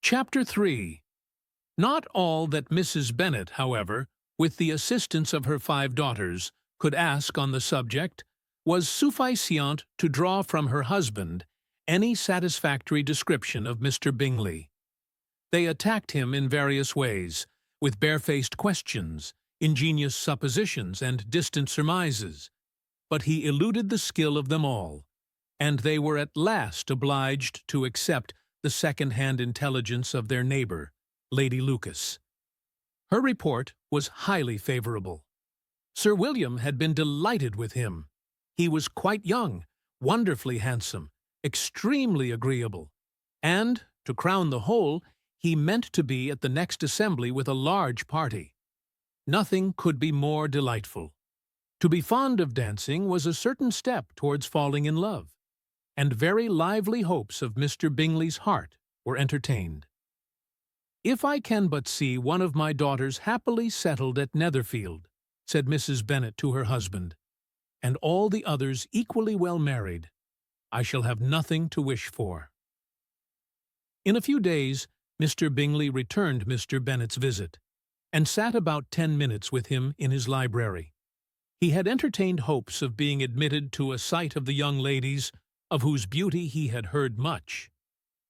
Chapter 3. Not all that Mrs. Bennet, however, with the assistance of her 5 daughters, could ask on the subject, was sufficient to draw from her husband any satisfactory description of Mr. Bingley. They attacked him in various ways, with barefaced questions, ingenious suppositions, and distant surmises, but he eluded the skill of them all, and they were at last obliged to accept the second-hand intelligence of their neighbour, Lady Lucas. Her report was highly favourable. Sir William had been delighted with him. He was quite young, wonderfully handsome, extremely agreeable, and, to crown the whole, he meant to be at the next assembly with a large party. Nothing could be more delightful. To be fond of dancing was a certain step towards falling in love, and very lively hopes of Mr. Bingley's heart were entertained. "If I can but see one of my daughters happily settled at Netherfield," said Mrs. Bennet to her husband, "and all the others equally well married, I shall have nothing to wish for." In a few days, Mr. Bingley returned Mr. Bennet's visit, and sat about 10 minutes with him in his library. He had entertained hopes of being admitted to a sight of the young ladies, of whose beauty he had heard much,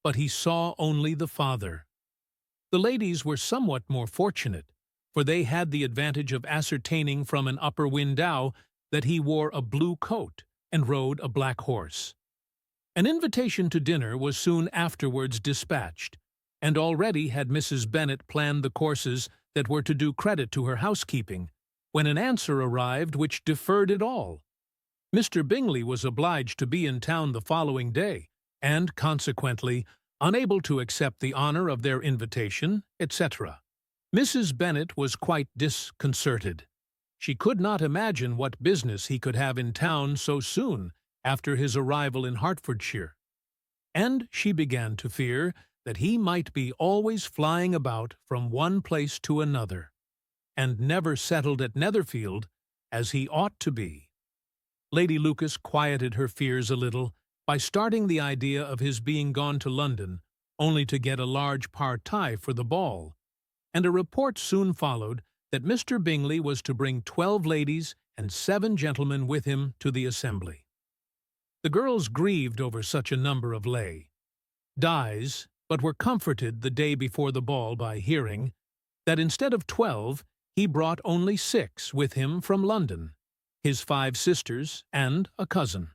but he saw only the father. The ladies were somewhat more fortunate, for they had the advantage of ascertaining from an upper window that he wore a blue coat and rode a black horse. An invitation to dinner was soon afterwards dispatched, and already had Mrs. Bennet planned the courses that were to do credit to her housekeeping, when an answer arrived which deferred it all. Mr. Bingley was obliged to be in town the following day, and, consequently, unable to accept the honour of their invitation, etc. Mrs. Bennet was quite disconcerted. She could not imagine what business he could have in town so soon after his arrival in Hertfordshire, and she began to fear that he might be always flying about from one place to another, and never settled at Netherfield as he ought to be. Lady Lucas quieted her fears a little by starting the idea of his being gone to London only to get a large partie for the ball, and a report soon followed that Mr. Bingley was to bring 12 ladies and 7 gentlemen with him to the assembly. The girls grieved over such a number of ladies, but were comforted the day before the ball by hearing that instead of 12 he brought only 6 with him from London, his 5 sisters and a cousin.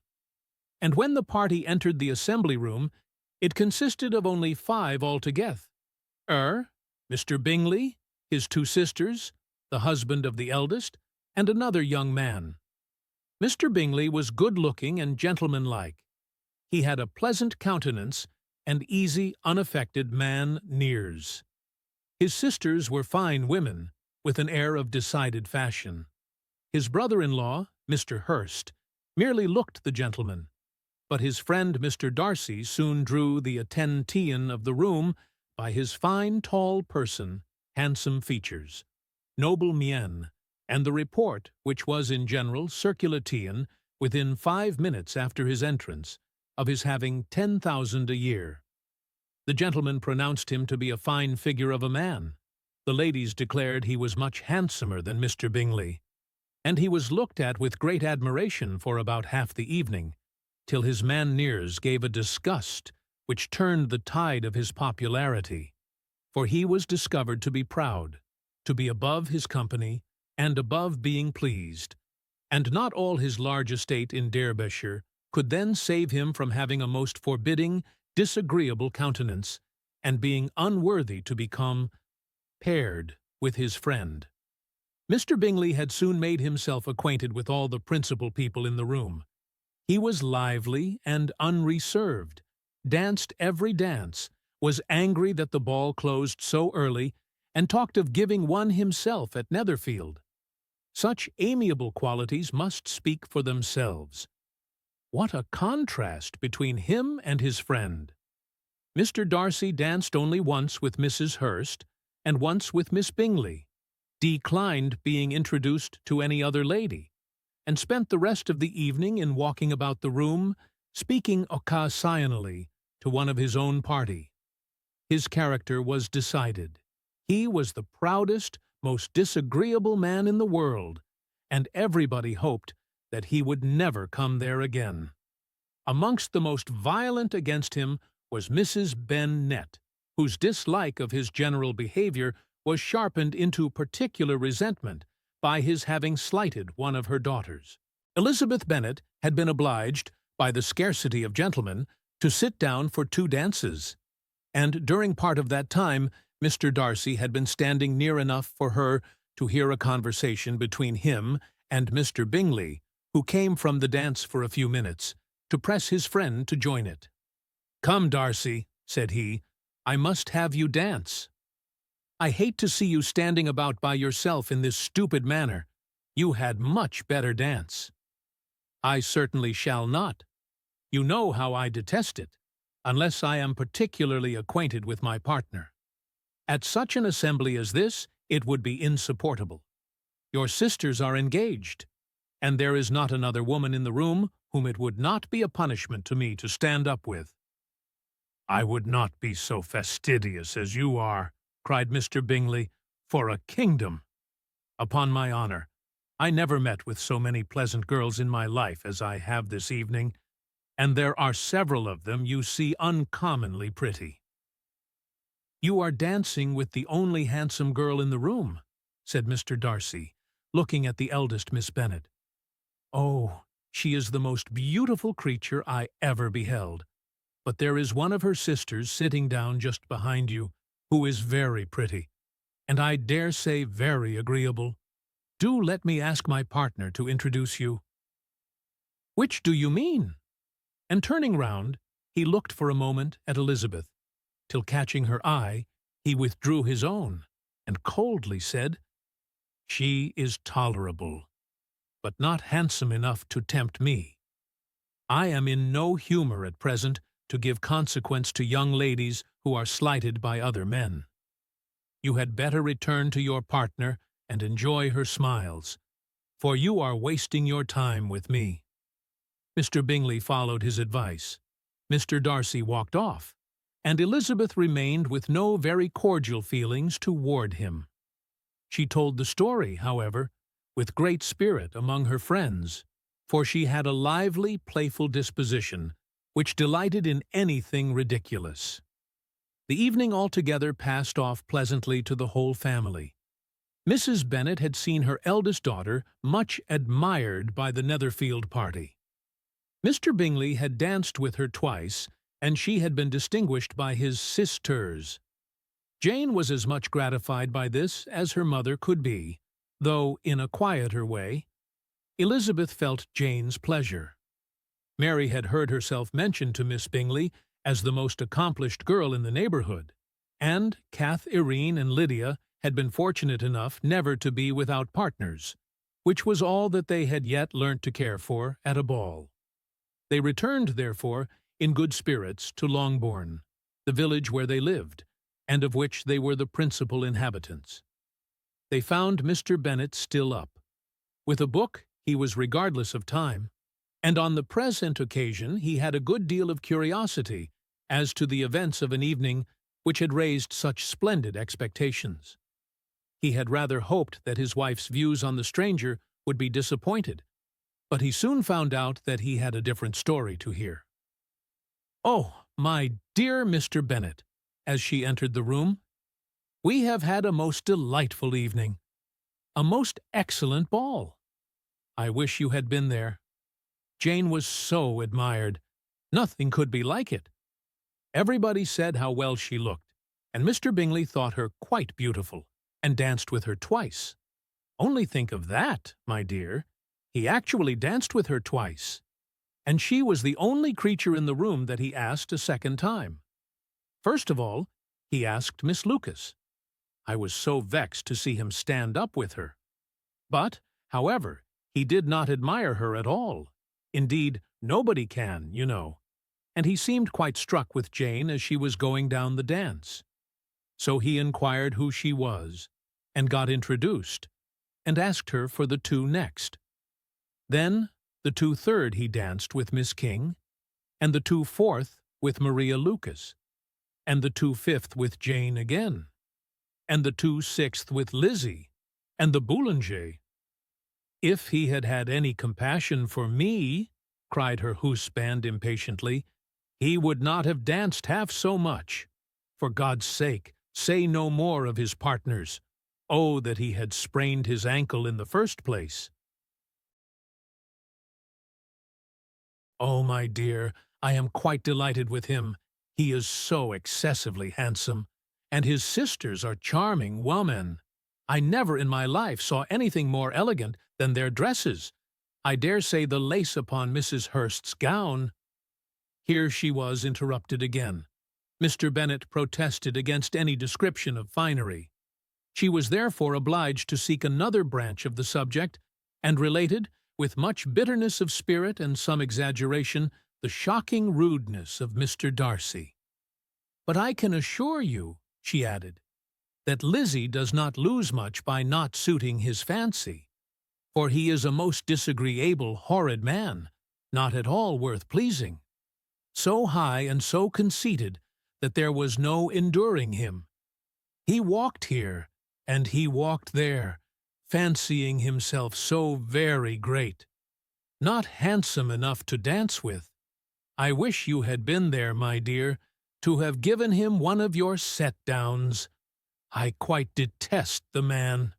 And when the party entered the assembly room, it consisted of only 5 altogether. Mr. Bingley, his 2 sisters, the husband of the eldest, and another young man. Mr. Bingley was good-looking and gentlemanlike. He had a pleasant countenance and easy, unaffected manners. His sisters were fine women, with an air of decided fashion. His brother-in-law, Mr. Hurst, merely looked the gentleman, but his friend Mr. Darcy soon drew the attention of the room by his fine tall person, handsome features, noble mien, and the report, which was in general circulation within 5 minutes after his entrance, of his having 10,000 a year. The gentleman pronounced him to be a fine figure of a man. The ladies declared he was much handsomer than Mr. Bingley, and he was looked at with great admiration for about half the evening, till his manners gave a disgust which turned the tide of his popularity, for he was discovered to be proud, to be above his company, and above being pleased, and not all his large estate in Derbyshire could then save him from having a most forbidding, disagreeable countenance, and being unworthy to become paired with his friend. Mr. Bingley had soon made himself acquainted with all the principal people in the room. He was lively and unreserved, danced every dance, was angry that the ball closed so early, and talked of giving one himself at Netherfield. Such amiable qualities must speak for themselves. What a contrast between him and his friend! Mr. Darcy danced only once with Mrs. Hurst, and once with Miss Bingley, declined being introduced to any other lady, and spent the rest of the evening in walking about the room, speaking occasionally to one of his own party. his character was decided. He was the proudest, most disagreeable man in the world, and everybody hoped that he would never come there again. Amongst the most violent against him was Mrs. Bennet, whose dislike of his general behavior was sharpened into particular resentment by his having slighted one of her daughters. Elizabeth Bennet had been obliged, by the scarcity of gentlemen, to sit down for 2 dances, and during part of that time Mr. Darcy had been standing near enough for her to hear a conversation between him and Mr. Bingley, who came from the dance for a few minutes, to press his friend to join it. "Come, Darcy," said he, "I must have you dance. I hate to see you standing about by yourself in this stupid manner. You had much better dance." "I certainly shall not. You know how I detest it, unless I am particularly acquainted with my partner. At such an assembly as this, it would be insupportable. Your sisters are engaged, and there is not another woman in the room whom it would not be a punishment to me to stand up with." "I would not be so fastidious as you are," cried Mr. Bingley, "for a kingdom. Upon my honor, I never met with so many pleasant girls in my life as I have this evening, and there are several of them you see uncommonly pretty." "You are dancing with the only handsome girl in the room," said Mr. Darcy, looking at the eldest Miss Bennet. "Oh, she is the most beautiful creature I ever beheld. But there is one of her sisters sitting down just behind you, who is very pretty, and I dare say very agreeable. Do let me ask my partner to introduce you." "Which do you mean?" And turning round, he looked for a moment at Elizabeth, till catching her eye, he withdrew his own, and coldly said, "She is tolerable, but not handsome enough to tempt me. I am in no humour at present to give consequence to young ladies who are slighted by other men. You had better return to your partner and enjoy her smiles, for you are wasting your time with me." Mr. Bingley followed his advice. Mr. Darcy walked off, and Elizabeth remained with no very cordial feelings toward him. She told the story, however, with great spirit among her friends, for she had a lively, playful disposition, which delighted in anything ridiculous. The evening altogether passed off pleasantly to the whole family. Mrs. Bennet had seen her eldest daughter much admired by the Netherfield party. Mr. Bingley had danced with her twice, and she had been distinguished by his sisters. Jane was as much gratified by this as her mother could be, though in a quieter way. Elizabeth felt Jane's pleasure. Mary had heard herself mentioned to Miss Bingley as the most accomplished girl in the neighbourhood, and Kath, Irene, and Lydia had been fortunate enough never to be without partners, which was all that they had yet learnt to care for at a ball. They returned, therefore, in good spirits to Longbourn, the village where they lived, and of which they were the principal inhabitants. They found Mr. Bennet still up. With a book he was regardless of time, and on the present occasion he had a good deal of curiosity as to the events of an evening which had raised such splendid expectations. He had rather hoped that his wife's views on the stranger would be disappointed, but he soon found out that he had a different story to hear. "Oh, my dear Mr. Bennet," as she entered the room, "we have had a most delightful evening, a most excellent ball. I wish you had been there. Jane was so admired. Nothing could be like it. Everybody said how well she looked, and Mr. Bingley thought her quite beautiful, and danced with her twice. Only think of that, my dear. He actually danced with her twice, and she was the only creature in the room that he asked a second time. First of all, he asked Miss Lucas. I was so vexed to see him stand up with her. But, however, he did not admire her at all. Indeed, nobody can, you know. And he seemed quite struck with Jane as she was going down the dance. So he inquired who she was, and got introduced, and asked her for the 2 next. Then the 2 third he danced with Miss King, and the 2 fourth with Maria Lucas. and the 2/5 with Jane again, and the 2/6 with Lizzie, and the Boulanger. If he had had any compassion for me, cried her husband impatiently, he would not have danced half so much. For God's sake, say no more of his partners. Oh, that he had sprained his ankle in the first place. Oh, my dear, I am quite delighted with him. He is so excessively handsome, and his sisters are charming women. I never in my life saw anything more elegant than their dresses. I dare say the lace upon Mrs. Hurst's gown— Here she was interrupted again. Mr. Bennet protested against any description of finery. She was therefore obliged to seek another branch of the subject, and related, with much bitterness of spirit and some exaggeration, the shocking rudeness of Mr. Darcy. But I can assure you, she added, that Lizzie does not lose much by not suiting his fancy, for he is a most disagreeable, horrid man, not at all worth pleasing, so high and so conceited that there was no enduring him. He walked here, and he walked there, fancying himself so very great, not handsome enough to dance with. I wish you had been there, my dear, to have given him one of your set-downs. I quite detest the man.